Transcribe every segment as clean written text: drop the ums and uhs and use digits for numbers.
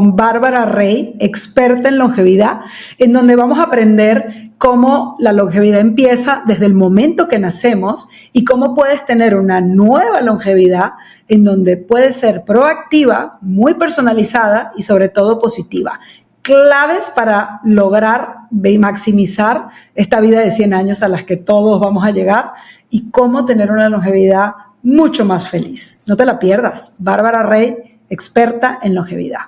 Bárbara Rey, experta en longevidad, en donde vamos a aprender cómo la longevidad empieza desde el momento que nacemos y cómo puedes tener una nueva longevidad en donde puede ser proactiva, muy personalizada y sobre todo positiva. Claves para lograr y maximizar esta vida de 100 años a las que todos vamos a llegar y cómo tener una longevidad mucho más feliz. No te la pierdas. Bárbara Rey, experta en longevidad.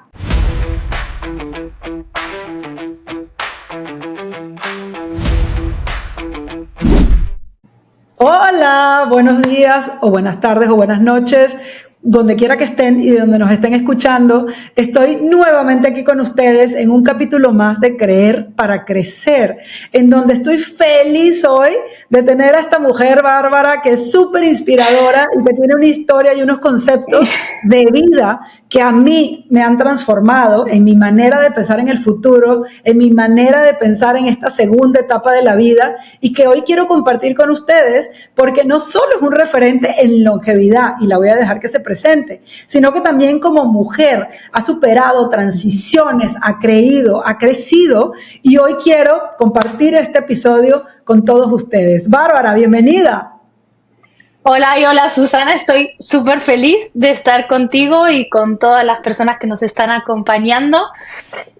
Hola, buenos días o buenas tardes o buenas noches, donde quiera que estén y de donde nos estén escuchando. Estoy nuevamente aquí con ustedes en un capítulo más de Creer para Crecer, en donde estoy feliz hoy de tener a esta mujer Bárbara, que es súper inspiradora y que tiene una historia y unos conceptos de vida que a mí me han transformado en mi manera de pensar en el futuro, en mi manera de pensar en esta segunda etapa de la vida, y que hoy quiero compartir con ustedes porque no solo es un referente en longevidad, y la voy a dejar que se presente, sino que también como mujer ha superado transiciones, ha creído, ha crecido, y hoy quiero compartir este episodio con todos ustedes. Bárbara, bienvenida. Hola y hola Susana, estoy súper feliz de estar contigo y con todas las personas que nos están acompañando.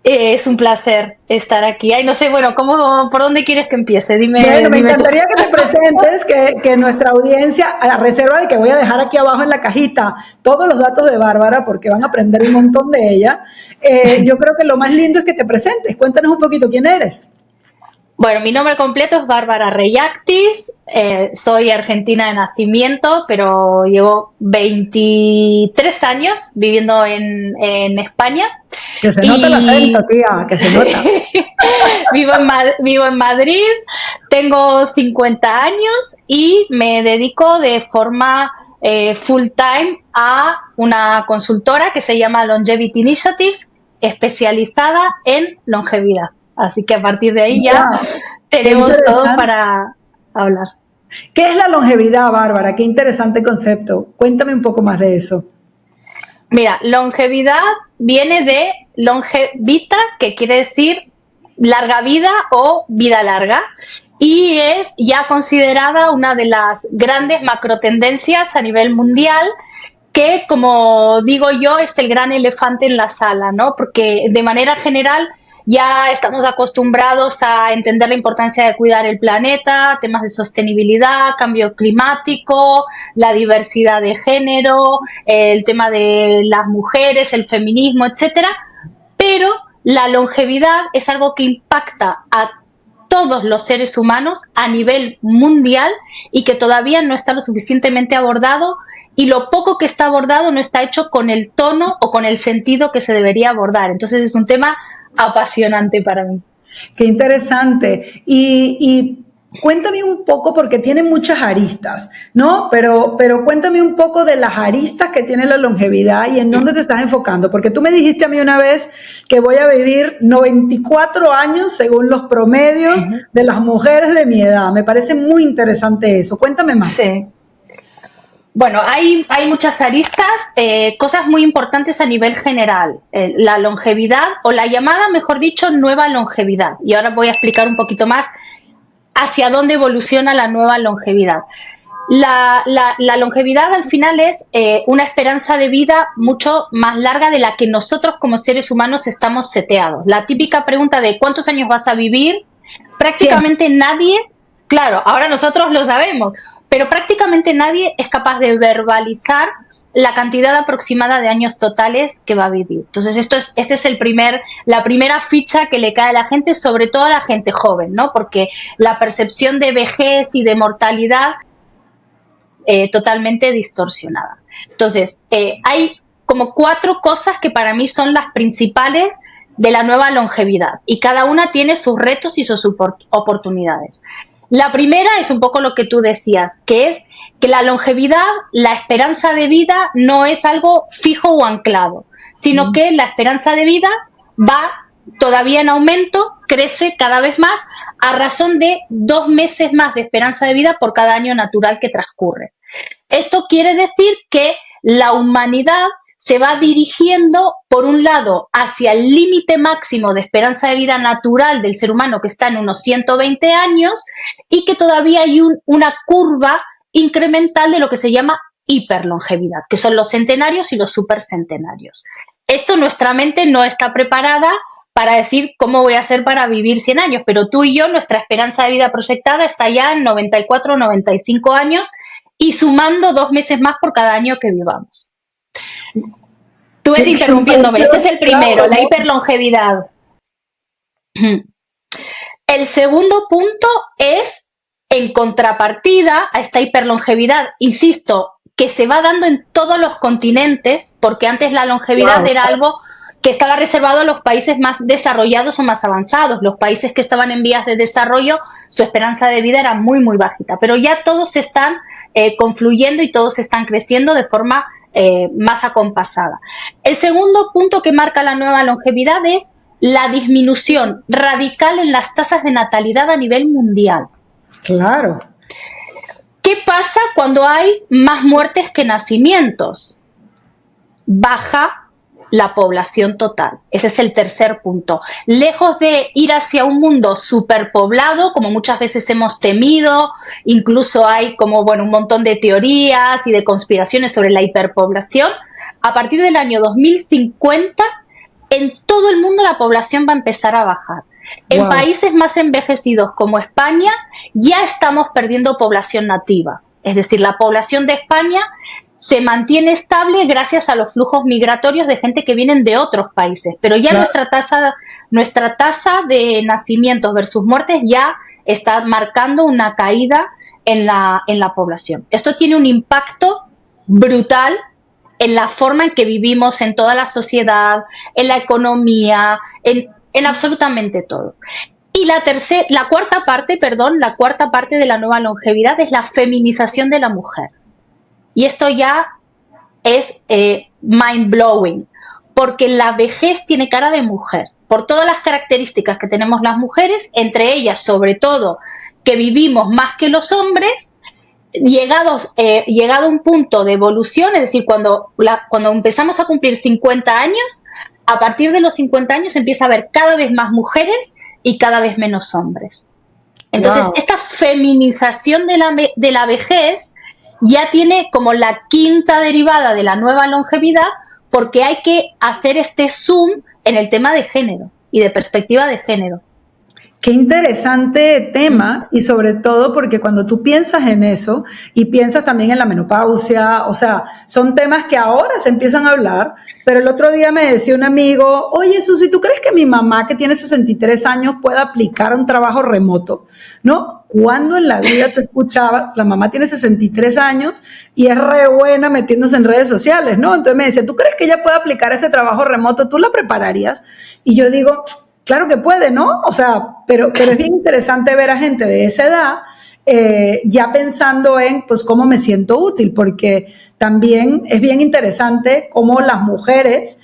Es un placer estar aquí. Ay, no sé, bueno, ¿por dónde quieres que empiece? Bueno, me encantaría que te presentes, que nuestra audiencia, a reserva de que voy a dejar aquí abajo en la cajita todos los datos de Bárbara, porque van a aprender un montón de ella. Yo creo que lo más lindo es que te presentes. Cuéntanos un poquito quién eres. Bueno, mi nombre completo es Bárbara Rey Actis, soy argentina de nacimiento, pero llevo 23 años viviendo en España. Que se nota el acento, tía, que se nota. Vivo en Madrid, tengo 50 años y me dedico de forma full time a una consultora que se llama Longevity Initiatives, especializada en longevidad. Así que a partir de ahí ya tenemos todo para hablar. ¿Qué es la longevidad, Bárbara? Qué interesante concepto. Cuéntame un poco más de eso. Mira, longevidad viene de longevita, que quiere decir larga vida o vida larga, y es ya considerada una de las grandes macrotendencias a nivel mundial, que, como digo yo, es el gran elefante en la sala, ¿no? Porque de manera general ya estamos acostumbrados a entender la importancia de cuidar el planeta, temas de sostenibilidad, cambio climático, la diversidad de género, el tema de las mujeres, el feminismo, etcétera. Pero la longevidad es algo que impacta a todos los seres humanos a nivel mundial y que todavía no está lo suficientemente abordado, y lo poco que está abordado no está hecho con el tono o con el sentido que se debería abordar. Entonces es un tema apasionante para mí. Qué interesante. Y cuéntame un poco, porque tiene muchas aristas, ¿no? Pero cuéntame un poco de las aristas que tiene la longevidad y en dónde te estás enfocando. Porque tú me dijiste a mí una vez que voy a vivir 94 años según los promedios de las mujeres de mi edad. Me parece muy interesante eso. Cuéntame más. Sí. Bueno, hay muchas aristas, cosas muy importantes a nivel general. La longevidad, o la llamada, mejor dicho, nueva longevidad. Y ahora voy a explicar un poquito más hacia dónde evoluciona la nueva longevidad. La longevidad al final es una esperanza de vida mucho más larga de la que nosotros como seres humanos estamos seteados. La típica pregunta de ¿cuántos años vas a vivir? Prácticamente nadie, claro, ahora nosotros lo sabemos, pero prácticamente nadie es capaz de verbalizar la cantidad aproximada de años totales que va a vivir. Entonces, este es la primera ficha que le cae a la gente, sobre todo a la gente joven, ¿no? Porque la percepción de vejez y de mortalidad totalmente distorsionada. Entonces, hay como 4 cosas que para mí son las principales de la nueva longevidad, y cada una tiene sus retos y sus oportunidades. La primera es un poco lo que tú decías, que es que la longevidad, la esperanza de vida, no es algo fijo o anclado, sino que la esperanza de vida va todavía en aumento, crece cada vez más, a razón de 2 meses más de esperanza de vida por cada año natural que transcurre. Esto quiere decir que la humanidad se va dirigiendo, por un lado, hacia el límite máximo de esperanza de vida natural del ser humano, que está en unos 120 años, y que todavía hay una curva incremental de lo que se llama hiperlongevidad, que son los centenarios y los supercentenarios. Esto nuestra mente no está preparada para decir cómo voy a hacer para vivir 100 años, pero tú y yo, nuestra esperanza de vida proyectada está ya en 94 o 95 años y sumando 2 meses más por cada año que vivamos. Tú vete interrumpiéndome, este es el primero, la hiperlongevidad. El segundo punto es, en contrapartida a esta hiperlongevidad, insisto, que se va dando en todos los continentes, porque antes la longevidad era algo que estaba reservado a los países más desarrollados o más avanzados. Los países que estaban en vías de desarrollo, su esperanza de vida era muy, muy bajita. Pero ya todos están confluyendo y todos están creciendo de forma más acompasada. El segundo punto que marca la nueva longevidad es la disminución radical en las tasas de natalidad a nivel mundial. Claro. ¿Qué pasa cuando hay más muertes que nacimientos? Baja la población total. Ese es el tercer punto. Lejos de ir hacia un mundo superpoblado, como muchas veces hemos temido, incluso hay como un montón de teorías y de conspiraciones sobre la hiperpoblación, a partir del año 2050, en todo el mundo la población va a empezar a bajar. En países más envejecidos como España ya estamos perdiendo población nativa. Es decir, la población de España se mantiene estable gracias a los flujos migratorios de gente que vienen de otros países. Pero ya nuestra tasa de nacimientos versus muertes ya está marcando una caída en la población. Esto tiene un impacto brutal en la forma en que vivimos, en toda la sociedad, en la economía, en absolutamente todo. Y la cuarta parte de la nueva longevidad es la feminización de la mujer. Y esto ya es mind-blowing, porque la vejez tiene cara de mujer, por todas las características que tenemos las mujeres, entre ellas, sobre todo, que vivimos más que los hombres, llegado un punto de evolución, es decir, cuando empezamos a cumplir 50 años, a partir de los 50 años empieza a haber cada vez más mujeres y cada vez menos hombres. Entonces, esta feminización de la vejez ya tiene como la quinta derivada de la nueva longevidad, porque hay que hacer este zoom en el tema de género y de perspectiva de género. Qué interesante tema, y sobre todo porque cuando tú piensas en eso y piensas también en la menopausia, o sea, son temas que ahora se empiezan a hablar, pero el otro día me decía un amigo, oye Susi, ¿tú crees que mi mamá que tiene 63 años pueda aplicar un trabajo remoto? ¿No? ¿Cuándo en la vida te escuchabas? La mamá tiene 63 años y es re buena metiéndose en redes sociales, ¿no? Entonces me decía, ¿tú crees que ella puede aplicar este trabajo remoto? ¿Tú la prepararías? Y yo digo, claro que puede, ¿no? O sea, pero es bien interesante ver a gente de esa edad ya pensando en, pues, cómo me siento útil, porque también es bien interesante cómo las mujeres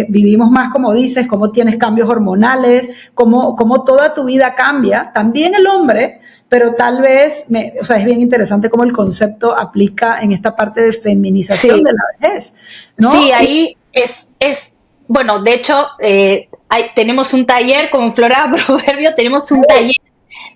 vivimos más, como dices, cómo tienes cambios hormonales, cómo toda tu vida cambia, también el hombre, pero tal vez, o sea, es bien interesante cómo el concepto aplica en esta parte de feminización de la vejez, ¿no? Sí, ahí bueno, de hecho, tenemos un taller, como en Flora Proverbio, tenemos un taller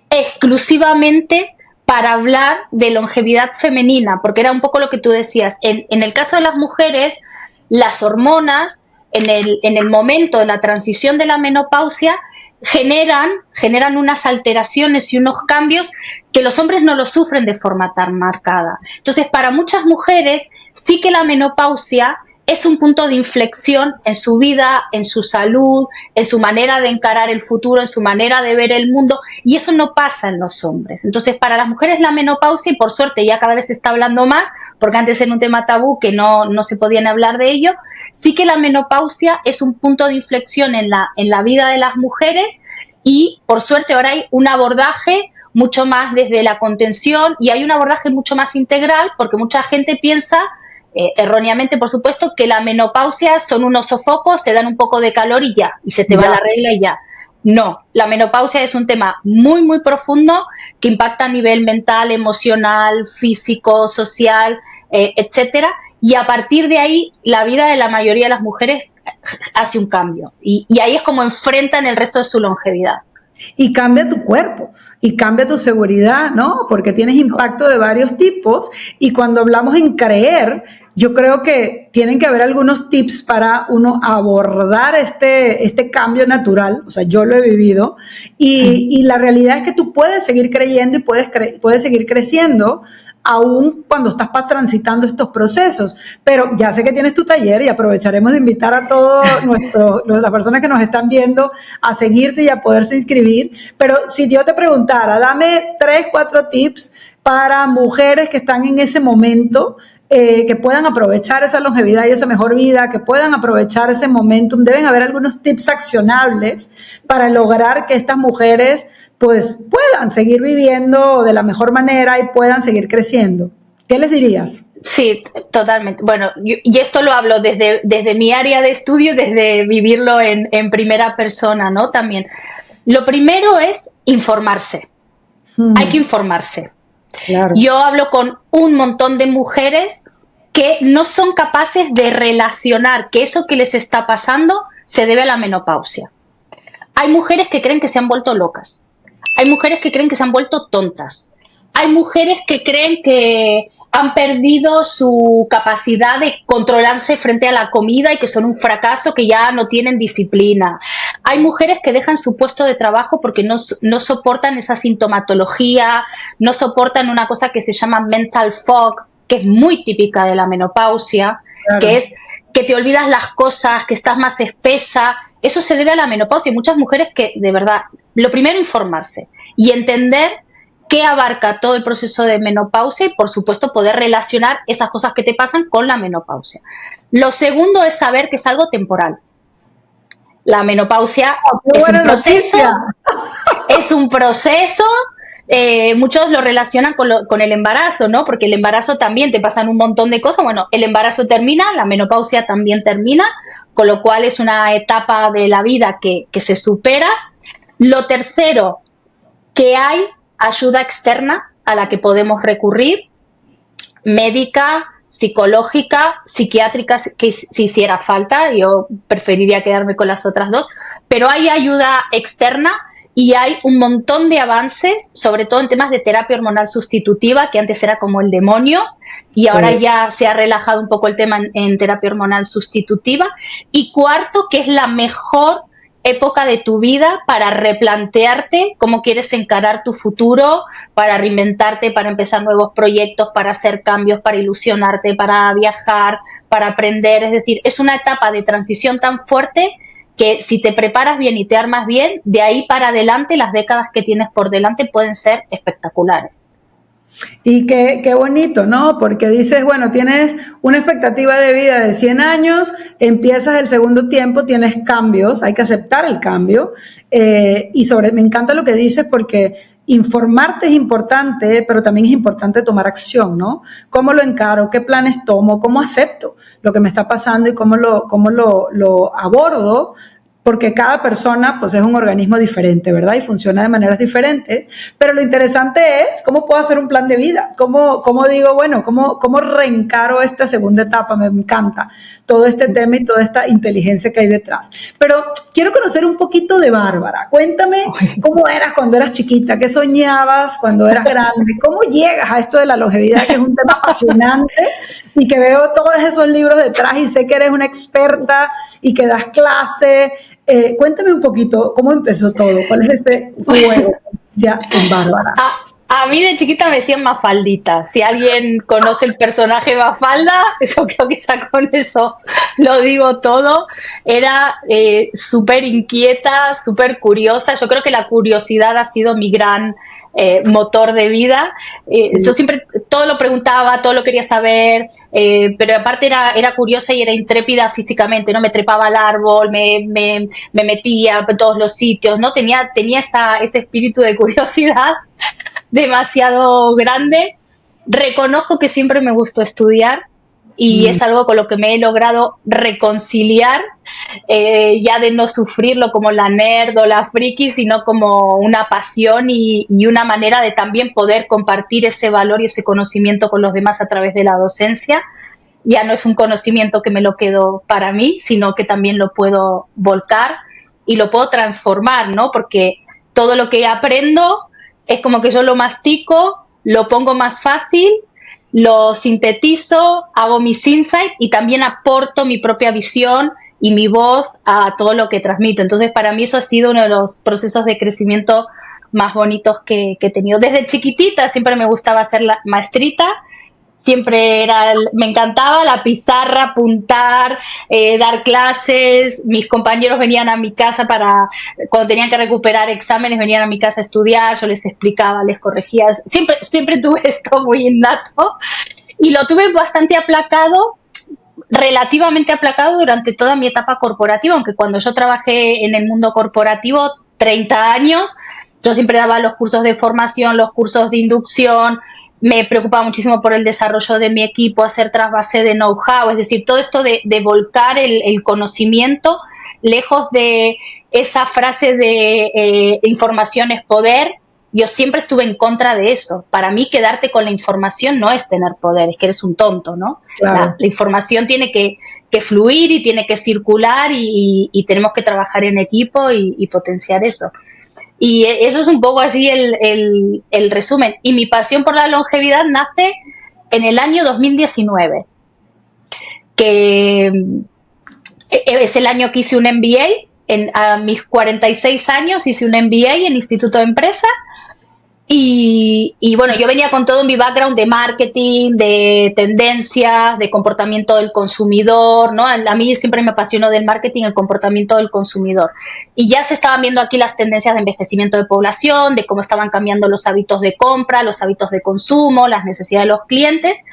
exclusivamente para hablar de longevidad femenina, porque era un poco lo que tú decías. En el caso de las mujeres, las hormonas, en el momento de la transición de la menopausia, generan unas alteraciones y unos cambios que los hombres no los sufren de forma tan marcada. Entonces, para muchas mujeres, sí que la menopausia es un punto de inflexión en su vida, en su salud, en su manera de encarar el futuro, en su manera de ver el mundo, y eso no pasa en los hombres. Entonces, para las mujeres la menopausia, y por suerte ya cada vez se está hablando más, porque antes era un tema tabú que no se podían hablar de ello, sí que la menopausia es un punto de inflexión en la vida de las mujeres, y por suerte ahora hay un abordaje mucho más desde la contención, y hay un abordaje mucho más integral, porque mucha gente piensa, erróneamente por supuesto, que la menopausia son unos sofocos, te dan un poco de calor y ya, y se te va la regla y ya. No, la menopausia es un tema muy, muy profundo que impacta a nivel mental, emocional, físico, social, etcétera. Y a partir de ahí, la vida de la mayoría de las mujeres hace un cambio. Y ahí es como enfrentan el resto de su longevidad. Y cambia tu cuerpo y cambia tu seguridad, ¿no? Porque tienes impacto de varios tipos y cuando hablamos en creer, yo creo que tienen que haber algunos tips para uno abordar este cambio natural, o sea, yo lo he vivido y la realidad es que tú puedes seguir creyendo y puedes seguir creciendo aún cuando estás transitando estos procesos, pero ya sé que tienes tu taller y aprovecharemos de invitar a todas las personas que nos están viendo a seguirte y a poderse inscribir, pero si yo te preguntara, dame 3, 4 tips para mujeres que están en ese momento, que puedan aprovechar esa longevidad y esa mejor vida, que puedan aprovechar ese momentum. Deben haber algunos tips accionables para lograr que estas mujeres pues puedan seguir viviendo de la mejor manera y puedan seguir creciendo. ¿Qué les dirías? Sí, totalmente. Bueno, y esto lo hablo desde mi área de estudio, desde vivirlo en primera persona, ¿no? También. Lo primero es informarse. Hay que informarse. Claro. Yo hablo con un montón de mujeres que no son capaces de relacionar que eso que les está pasando se debe a la menopausia. Hay mujeres que creen que se han vuelto locas. Hay mujeres que creen que se han vuelto tontas. Hay mujeres que creen que han perdido su capacidad de controlarse frente a la comida y que son un fracaso, que ya no tienen disciplina. Hay mujeres que dejan su puesto de trabajo porque no soportan esa sintomatología, no soportan una cosa que se llama mental fog, que es muy típica de la menopausia, claro. Que es que te olvidas las cosas, que estás más espesa. Eso se debe a la menopausia. Hay muchas mujeres que, de verdad, lo primero, informarse y entender qué abarca todo el proceso de menopausia y, por supuesto, poder relacionar esas cosas que te pasan con la menopausia. Lo segundo es saber que es algo temporal. La menopausia es un proceso. Muchos lo relacionan con el embarazo, ¿no? Porque el embarazo también te pasan un montón de cosas. Bueno, el embarazo termina, la menopausia también termina, con lo cual es una etapa de la vida que se supera. Lo tercero, que hay ayuda externa a la que podemos recurrir, médica, psicológica, psiquiátrica, que si hiciera falta. Yo preferiría quedarme con las otras dos, pero hay ayuda externa y hay un montón de avances, sobre todo en temas de terapia hormonal sustitutiva, que antes era como el demonio, y ahora ya se ha relajado un poco el tema en terapia hormonal sustitutiva. Y cuarto, que es la mejor época de tu vida para replantearte cómo quieres encarar tu futuro, para reinventarte, para empezar nuevos proyectos, para hacer cambios, para ilusionarte, para viajar, para aprender. Es decir, es una etapa de transición tan fuerte que si te preparas bien y te armas bien, de ahí para adelante las décadas que tienes por delante pueden ser espectaculares. Y qué bonito, ¿no? Porque dices, bueno, tienes una expectativa de vida de 100 años, empiezas el segundo tiempo, tienes cambios, hay que aceptar el cambio. Me encanta lo que dices porque informarte es importante, pero también es importante tomar acción, ¿no? ¿Cómo lo encaro? ¿Qué planes tomo? ¿Cómo acepto lo que me está pasando y cómo lo abordo? Porque cada persona pues es un organismo diferente, ¿verdad? Y funciona de maneras diferentes, pero lo interesante es cómo puedo hacer un plan de vida, cómo digo, bueno, cómo reencaro esta segunda etapa. Me encanta todo este tema y toda esta inteligencia que hay detrás. Pero quiero conocer un poquito de Bárbara. Cuéntame cómo eras cuando eras chiquita, qué soñabas cuando eras grande, cómo llegas a esto de la longevidad, que es un tema apasionante y que veo todos esos libros detrás y sé que eres una experta y que das clase. Cuéntame un poquito cómo empezó todo, cuál es este fuego ya en Bárbara. A mí de chiquita me decían Mafaldita. Si alguien conoce el personaje Mafalda, yo creo que ya con eso lo digo todo. Era súper inquieta, súper curiosa. Yo creo que la curiosidad ha sido mi gran motor de vida. Yo siempre todo lo preguntaba, todo lo quería saber, pero aparte era curiosa y era intrépida físicamente, ¿no? Me trepaba al árbol, me metía en todos los sitios, ¿no? Tenía ese espíritu de curiosidad demasiado grande. Reconozco que siempre me gustó estudiar y es algo con lo que me he logrado reconciliar. ya de no sufrirlo como la nerd o la friki, sino como una pasión y una manera de también poder compartir ese valor y ese conocimiento con los demás a través de la docencia. Ya no es un conocimiento que me lo quedo para mí, sino que también lo puedo volcar y lo puedo transformar, ¿no? Porque todo lo que aprendo es como que yo lo mastico, lo pongo más fácil, lo sintetizo, hago mis insights y también aporto mi propia visión y mi voz a todo lo que transmito. Entonces, para mí eso ha sido uno de los procesos de crecimiento más bonitos que he tenido. Desde chiquitita siempre me gustaba ser la maestrita. Siempre me encantaba la pizarra, apuntar, dar clases. Mis compañeros venían a mi casa cuando tenían que recuperar exámenes, venían a mi casa a estudiar, yo les explicaba, les corregía. Siempre tuve esto muy innato y lo tuve bastante aplacado, relativamente aplacado durante toda mi etapa corporativa, aunque cuando yo trabajé en el mundo corporativo, 30 años, yo siempre daba los cursos de formación, los cursos de inducción, me preocupaba muchísimo por el desarrollo de mi equipo, hacer trasvase de know-how, es decir, todo esto de volcar el conocimiento, lejos de esa frase de información es poder. Yo siempre estuve en contra de eso. Para mí, quedarte con la información no es tener poder, es que eres un tonto, ¿no? Claro. La información tiene que fluir y tiene que circular y tenemos que trabajar en equipo y potenciar eso. Y eso es un poco así el resumen. Y mi pasión por la longevidad nace en el año 2019, que es el año que hice un MBA. A mis 46 años hice un MBA en Instituto de Empresa. Y bueno, yo venía con todo mi background de marketing, de tendencias, de comportamiento del consumidor, ¿no? A mí siempre me apasionó del marketing el comportamiento del consumidor. Y ya se estaban viendo aquí las tendencias de envejecimiento de población, de cómo estaban cambiando los hábitos de compra, los hábitos de consumo, las necesidades de los clientes.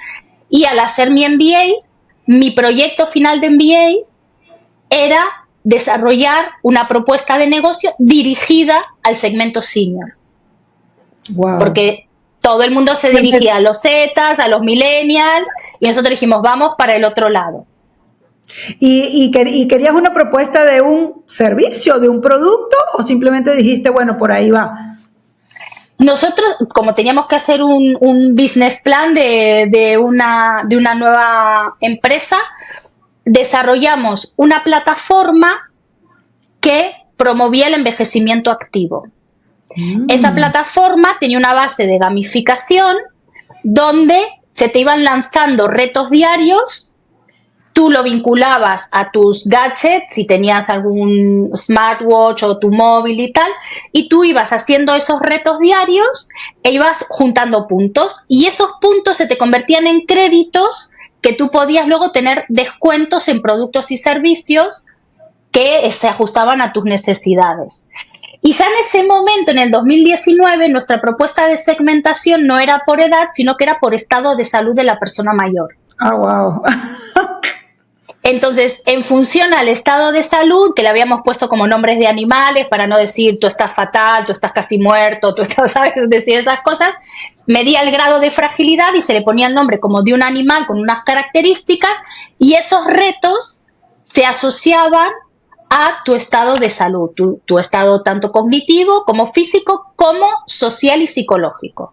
Y al hacer mi MBA, mi proyecto final de MBA era desarrollar una propuesta de negocio dirigida al segmento senior. Wow. Porque todo el mundo se dirigía a los Zetas, a los millennials, y nosotros dijimos, vamos para el otro lado. ¿Y querías una propuesta de un servicio, de un producto, o simplemente dijiste, bueno, por ahí va? Nosotros, como teníamos que hacer un business plan de una nueva empresa, desarrollamos una plataforma que promovía el envejecimiento activo. Esa plataforma tenía una base de gamificación donde se te iban lanzando retos diarios, tú lo vinculabas a tus gadgets, si tenías algún smartwatch o tu móvil y tal, y tú ibas haciendo esos retos diarios e ibas juntando puntos, y esos puntos se te convertían en créditos que tú podías luego tener descuentos en productos y servicios que se ajustaban a tus necesidades. Y ya en ese momento, en el 2019, nuestra propuesta de segmentación no era por edad, sino que era por estado de salud de la persona mayor. Ah, wow. Entonces, en función al estado de salud, que le habíamos puesto como nombres de animales, para no decir tú estás fatal, tú estás casi muerto, tú estás, ¿sabes? Decir esas cosas, medía el grado de fragilidad y se le ponía el nombre como de un animal con unas características, y esos retos se asociaban a tu estado de salud, tu estado tanto cognitivo como físico, como social y psicológico.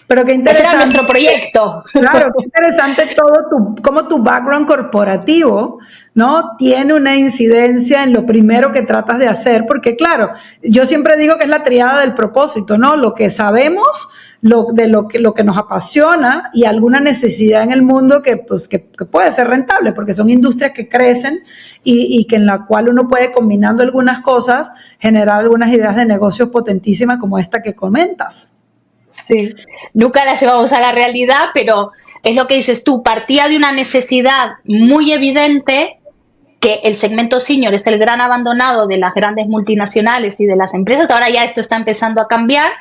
Pero qué interesante. Ese era nuestro proyecto. Claro, qué interesante cómo tu background corporativo, ¿no? Tiene una incidencia en lo primero que tratas de hacer, porque claro, yo siempre digo que es la triada del propósito, ¿no? Lo que sabemos, lo que nos apasiona y alguna necesidad en el mundo que puede ser rentable, porque son industrias que crecen y que en la cual uno puede, combinando algunas cosas, generar algunas ideas de negocios potentísimas como esta que comentas. Sí, nunca la llevamos a la realidad, pero es lo que dices tú, partía de una necesidad muy evidente, que el segmento senior es el gran abandonado de las grandes multinacionales y de las empresas. Ahora ya esto está empezando a cambiar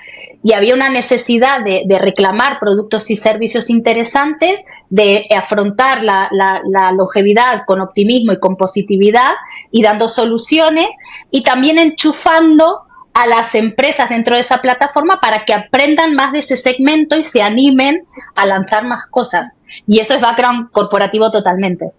y había una necesidad de reclamar productos y servicios interesantes, de afrontar la longevidad con optimismo y con positividad y dando soluciones, y también enchufando a las empresas dentro de esa plataforma para que aprendan más de ese segmento y se animen a lanzar más cosas. Y eso es background corporativo totalmente.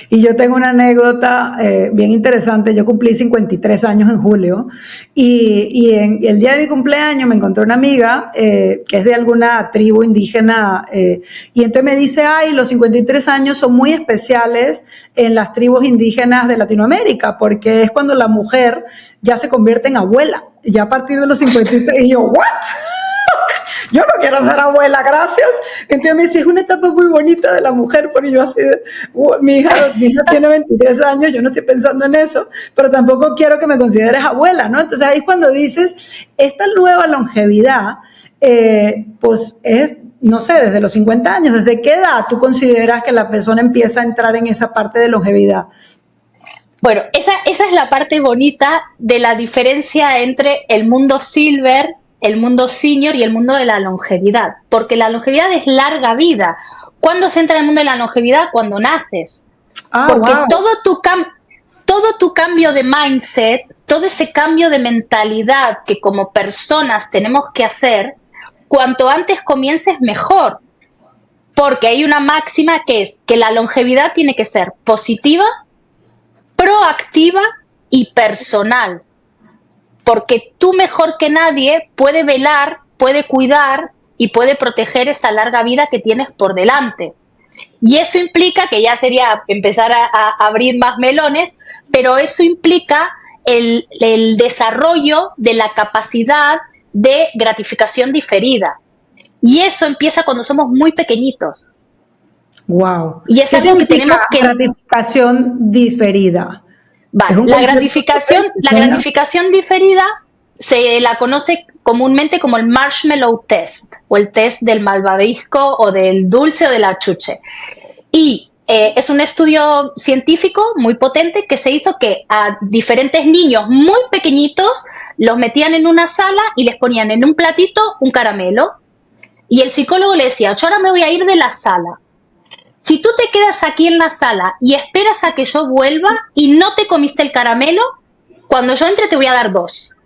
Y yo tengo una anécdota bien interesante. Yo cumplí 53 años en julio y en el día de mi cumpleaños me encontré una amiga que es de alguna tribu indígena y entonces me dice, ay, los 53 años son muy especiales en las tribus indígenas de Latinoamérica porque es cuando la mujer ya se convierte en abuela, ya a partir de los 53. Y yo, ¿what? Yo no quiero ser abuela, gracias. Entonces me dice, es una etapa muy bonita de la mujer, porque yo así, mi hija tiene 23 años, yo no estoy pensando en eso, pero tampoco quiero que me consideres abuela, ¿no? Entonces ahí es cuando dices, esta nueva longevidad, pues es, no sé, desde los 50 años, ¿desde qué edad tú consideras que la persona empieza a entrar en esa parte de longevidad? Bueno, esa es la parte bonita de la diferencia entre el mundo silver, el mundo senior y el mundo de la longevidad, porque la longevidad es larga vida. ¿Cuándo se entra en el mundo de la longevidad? Cuando naces. Porque Wow. todo tu cambio de mindset, todo ese cambio de mentalidad que como personas tenemos que hacer, cuanto antes comiences mejor. Porque hay una máxima que es que la longevidad tiene que ser positiva, proactiva y personal. Porque tú mejor que nadie puede velar, puede cuidar y puede proteger esa larga vida que tienes por delante. Y eso implica, que ya sería empezar a abrir más melones, pero eso implica el desarrollo de la capacidad de gratificación diferida. Y eso empieza cuando somos muy pequeñitos. Wow. Y es ¿Qué algo que significa tenemos que... gratificación diferida? Es Vale, un concepto la gratificación diferida se la conoce comúnmente como el marshmallow test o el test del malvavisco o del dulce o del achuche. Y es un estudio científico muy potente que se hizo que a diferentes niños muy pequeñitos los metían en una sala y les ponían en un platito un caramelo. Y el psicólogo le decía, yo ahora me voy a ir de la sala. Si tú te quedas aquí en la sala y esperas a que yo vuelva y no te comiste el caramelo, cuando yo entre te voy a dar 2.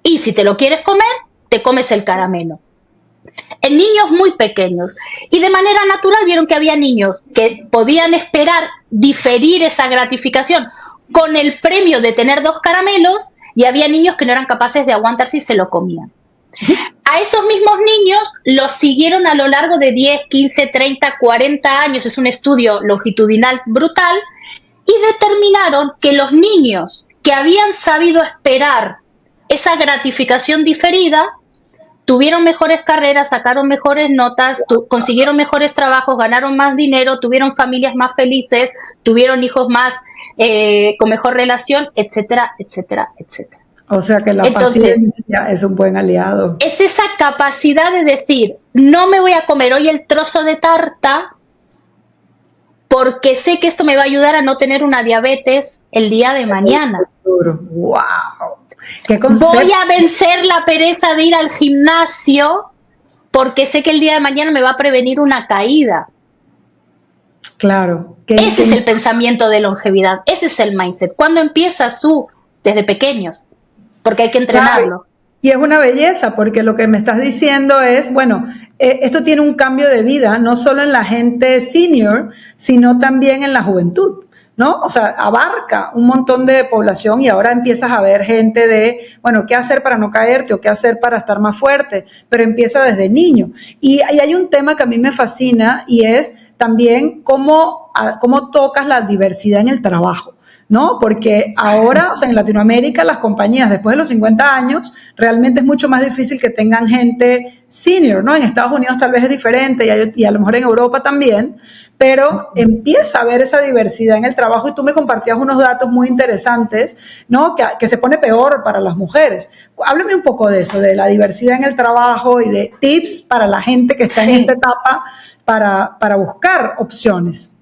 Y si te lo quieres comer, te comes el caramelo. En niños muy pequeños. Y de manera natural vieron que había niños que podían esperar diferir esa gratificación con el premio de tener 2 caramelos y había niños que no eran capaces de aguantarse y se lo comían. A esos mismos niños los siguieron a lo largo de 10, 15, 30, 40 años, es un estudio longitudinal brutal, y determinaron que los niños que habían sabido esperar esa gratificación diferida tuvieron mejores carreras, sacaron mejores notas, consiguieron mejores trabajos, ganaron más dinero, tuvieron familias más felices, tuvieron hijos más con mejor relación, etcétera, etcétera, etcétera. O sea que la paciencia es un buen aliado. Es esa capacidad de decir, no me voy a comer hoy el trozo de tarta porque sé que esto me va a ayudar a no tener una diabetes el día de mañana. ¡Wow! ¿Qué concepto? Voy a vencer la pereza de ir al gimnasio porque sé que el día de mañana me va a prevenir una caída. Claro. Ese es el pensamiento de longevidad, ese es el mindset. ¿Cuándo empiezas tú? Desde pequeños. Porque hay que entrenarlo. Claro. Y es una belleza, porque lo que me estás diciendo es, bueno, esto tiene un cambio de vida, no solo en la gente senior, sino también en la juventud, ¿no? O sea, abarca un montón de población y ahora empiezas a ver gente de, bueno, ¿qué hacer para no caerte o qué hacer para estar más fuerte? Pero empieza desde niño. Y hay un tema que a mí me fascina y es también cómo tocas la diversidad en el trabajo, ¿no? Porque ahora, o sea, en Latinoamérica las compañías después de los 50 años realmente es mucho más difícil que tengan gente senior, ¿no? En Estados Unidos tal vez es diferente y a lo mejor en Europa también, pero empieza a haber esa diversidad en el trabajo y tú me compartías unos datos muy interesantes, ¿no? Que se pone peor para las mujeres. Háblame un poco de eso, de la diversidad en el trabajo y de tips para la gente que está en esta etapa para buscar opciones.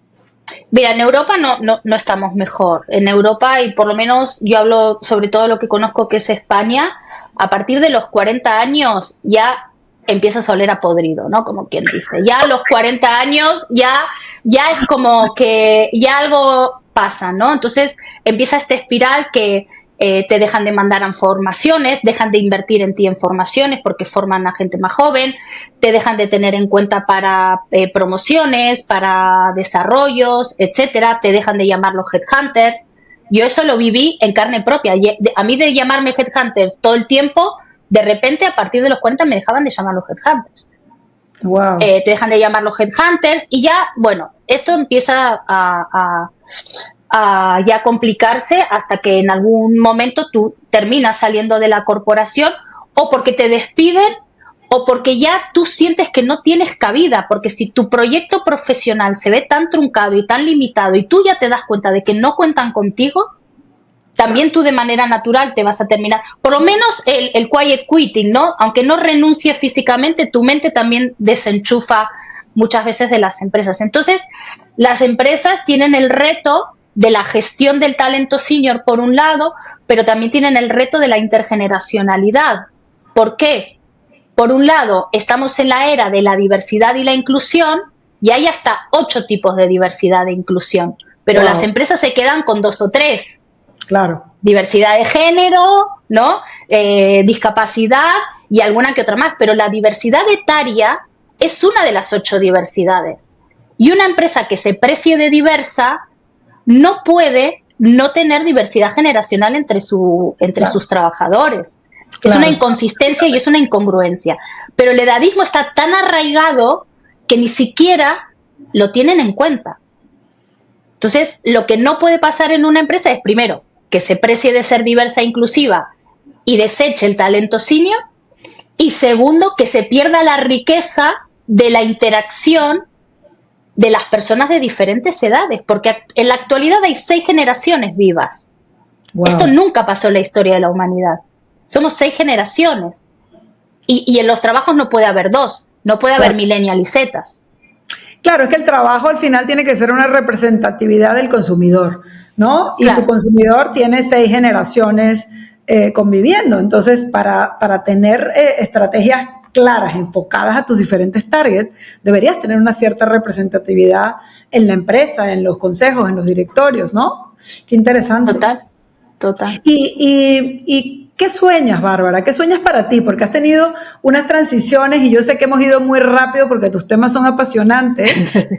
Mira, en Europa no estamos mejor. En Europa, y por lo menos yo hablo sobre todo lo que conozco que es España, a partir de los 40 años ya empiezas a oler a podrido, ¿no? Como quien dice. Ya a los 40 años ya es como que ya algo pasa, ¿no? Entonces empieza esta espiral que te dejan de mandar a formaciones, dejan de invertir en ti en formaciones porque forman a gente más joven, te dejan de tener en cuenta para promociones, para desarrollos, etcétera, te dejan de llamar los headhunters. Yo eso lo viví en carne propia. A mí de llamarme headhunters todo el tiempo, de repente a partir de los 40 me dejaban de llamar los headhunters. Wow. Te dejan de llamar los headhunters y ya, bueno, esto empieza a ya complicarse hasta que en algún momento tú terminas saliendo de la corporación o porque te despiden o porque ya tú sientes que no tienes cabida, porque si tu proyecto profesional se ve tan truncado y tan limitado y tú ya te das cuenta de que no cuentan contigo, también tú de manera natural te vas a terminar, por lo menos el quiet quitting, ¿no? Aunque no renuncie físicamente, tu mente también desenchufa muchas veces de las empresas. Entonces, las empresas tienen el reto de la gestión del talento senior por un lado, pero también tienen el reto de la intergeneracionalidad. ¿Por qué? Por un lado, estamos en la era de la diversidad y la inclusión y hay hasta 8 tipos de diversidad e inclusión, pero wow. Las empresas se quedan con 2 o 3. Claro. Diversidad de género, ¿no? Discapacidad y alguna que otra más, pero la diversidad etaria es una de las 8 diversidades. Y una empresa que se precie de diversa no puede no tener diversidad generacional entre sus trabajadores. Claro. Es una inconsistencia y es una incongruencia. Pero el edadismo está tan arraigado que ni siquiera lo tienen en cuenta. Entonces, lo que no puede pasar en una empresa es, primero, que se precie de ser diversa e inclusiva y deseche el talento senior. Y segundo, que se pierda la riqueza de la interacción de las personas de diferentes edades, porque en la actualidad hay 6 generaciones vivas. Wow. Esto nunca pasó en la historia de la humanidad. Somos 6 generaciones. Y en los trabajos no puede haber 2, no puede haber millennial y zetas. Claro, es que el trabajo al final tiene que ser una representatividad del consumidor, ¿no? Y claro. Tu consumidor tiene 6 generaciones conviviendo. Entonces, para tener estrategias claras, enfocadas a tus diferentes targets, deberías tener una cierta representatividad en la empresa, en los consejos, en los directorios, ¿no? Qué interesante. Total. ¿Y qué sueñas, Bárbara? ¿Qué sueñas para ti? Porque has tenido unas transiciones y yo sé que hemos ido muy rápido porque tus temas son apasionantes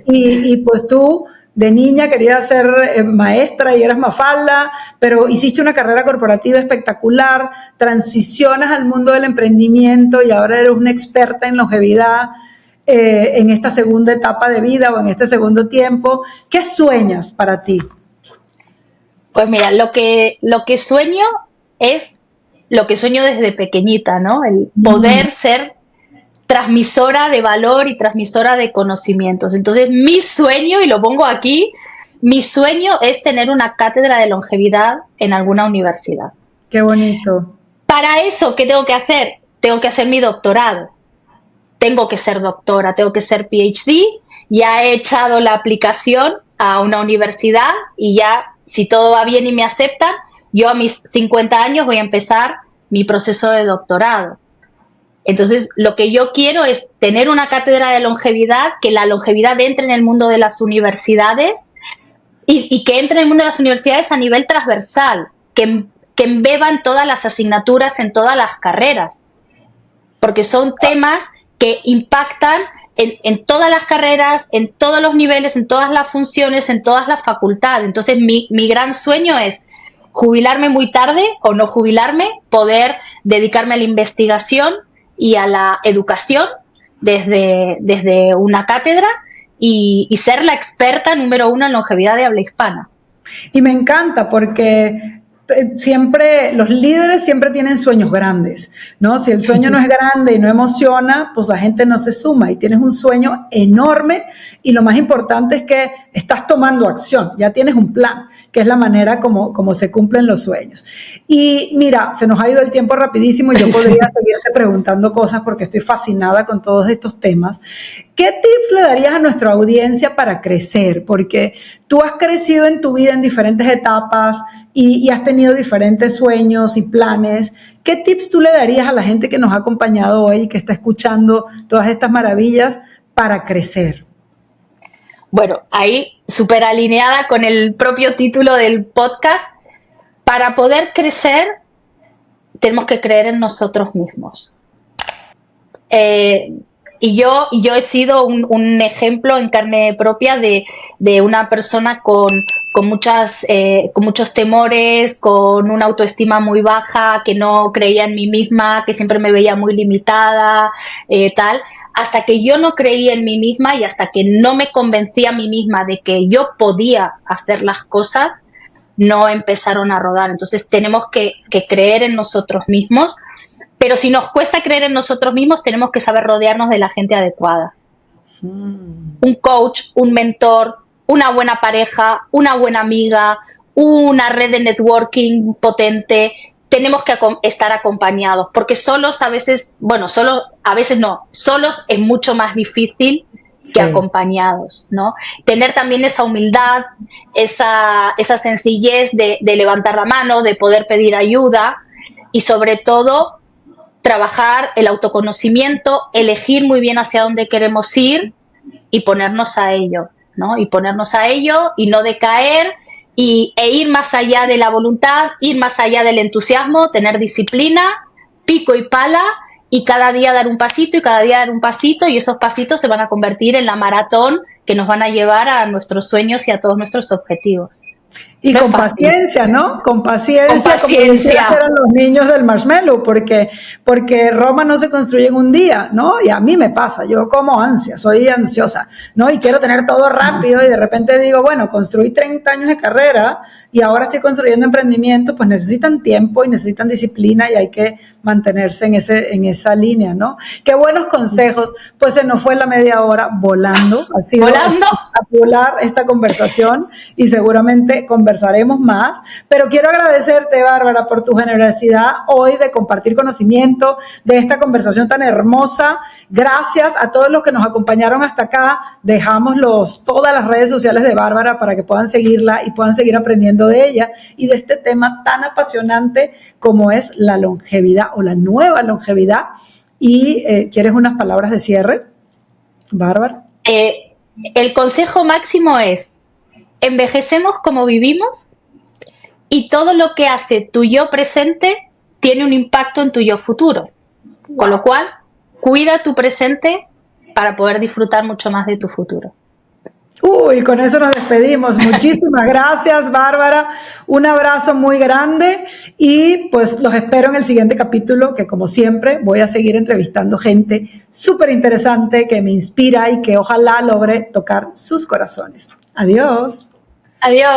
y pues tú de niña querías ser maestra y eras Mafalda, pero hiciste una carrera corporativa espectacular, transicionas al mundo del emprendimiento y ahora eres una experta en longevidad en esta segunda etapa de vida o en este segundo tiempo. ¿Qué sueñas para ti? Pues mira, lo que sueño es lo que sueño desde pequeñita, ¿no? El poder ser transmisora de valor y transmisora de conocimientos. Entonces, mi sueño, y lo pongo aquí, mi sueño es tener una cátedra de longevidad en alguna universidad. ¡Qué bonito! Para eso, ¿qué tengo que hacer? Tengo que hacer mi doctorado. Tengo que ser doctora, tengo que ser PhD. Ya he echado la aplicación a una universidad y ya, si todo va bien y me aceptan, yo a mis 50 años voy a empezar mi proceso de doctorado. Entonces, lo que yo quiero es tener una cátedra de longevidad, que la longevidad entre en el mundo de las universidades y que entre en el mundo de las universidades a nivel transversal, que embeban todas las asignaturas en todas las carreras, porque son temas que impactan en todas las carreras, en todos los niveles, en todas las funciones, en todas las facultades. Entonces, mi gran sueño es jubilarme muy tarde o no jubilarme, poder dedicarme a la investigación y a la educación desde una cátedra y ser la experta número 1 en longevidad de habla hispana. Y me encanta porque siempre, los líderes siempre tienen sueños grandes, ¿no? Si el sueño no es grande y no emociona, pues la gente no se suma y tienes un sueño enorme y lo más importante es que estás tomando acción, ya tienes un plan, que es la manera como se cumplen los sueños. Y mira, se nos ha ido el tiempo rapidísimo y yo podría seguirte preguntando cosas porque estoy fascinada con todos estos temas. ¿Qué tips le darías a nuestra audiencia para crecer? Porque tú has crecido en tu vida en diferentes etapas y has tenido diferentes sueños y planes. ¿Qué tips tú le darías a la gente que nos ha acompañado hoy y que está escuchando todas estas maravillas para crecer? Bueno, ahí súper alineada con el propio título del podcast, Para poder crecer, tenemos que creer en nosotros mismos. Y yo he sido un ejemplo en carne propia de una persona con muchos temores, con una autoestima muy baja, que no creía en mí misma, que siempre me veía muy limitada, tal. Hasta que yo no creía en mí misma y hasta que no me convencí a mí misma de que yo podía hacer las cosas, no empezaron a rodar. Entonces tenemos que creer en nosotros mismos, pero si nos cuesta creer en nosotros mismos, tenemos que saber rodearnos de la gente adecuada. Un coach, un mentor, una buena pareja, una buena amiga, una red de networking potente. Tenemos que estar acompañados, porque solos a veces, bueno, solos es mucho más difícil que acompañados, ¿no? Tener también esa humildad, esa sencillez de levantar la mano, de poder pedir ayuda y sobre todo trabajar el autoconocimiento, elegir muy bien hacia dónde queremos ir y ponernos a ello, ¿no? Y ponernos a ello y no decaer e ir más allá de la voluntad, ir más allá del entusiasmo, tener disciplina, pico y pala y cada día dar un pasito y cada día dar un pasito y esos pasitos se van a convertir en la maratón que nos van a llevar a nuestros sueños y a todos nuestros objetivos. Y no con paciencia, ¿no? Con paciencia, como decían que eran los niños del marshmallow, porque Roma no se construye en un día, ¿no? Y a mí me pasa, yo como ansia, soy ansiosa, ¿no? Y quiero tener todo rápido y de repente digo, bueno, construí 30 años de carrera y ahora estoy construyendo emprendimiento, pues necesitan tiempo y necesitan disciplina y hay que mantenerse en esa línea, ¿no? Qué buenos consejos, pues se nos fue la media hora volando, ha sido espectacular esta conversación y seguramente conversaremos más, pero quiero agradecerte, Bárbara, por tu generosidad hoy de compartir conocimiento de esta conversación tan hermosa. Gracias a todos los que nos acompañaron hasta acá. Dejamos todas las redes sociales de Bárbara para que puedan seguirla y puedan seguir aprendiendo de ella y de este tema tan apasionante como es la longevidad o la nueva longevidad. Y ¿quieres unas palabras de cierre, Bárbara? El consejo máximo es: envejecemos como vivimos y todo lo que hace tu yo presente tiene un impacto en tu yo futuro. Wow. Con lo cual, cuida tu presente para poder disfrutar mucho más de tu futuro. Uy, con eso nos despedimos. Muchísimas gracias, Bárbara. Un abrazo muy grande y pues los espero en el siguiente capítulo, que como siempre voy a seguir entrevistando gente súper interesante que me inspira y que ojalá logre tocar sus corazones. Adiós. Adiós.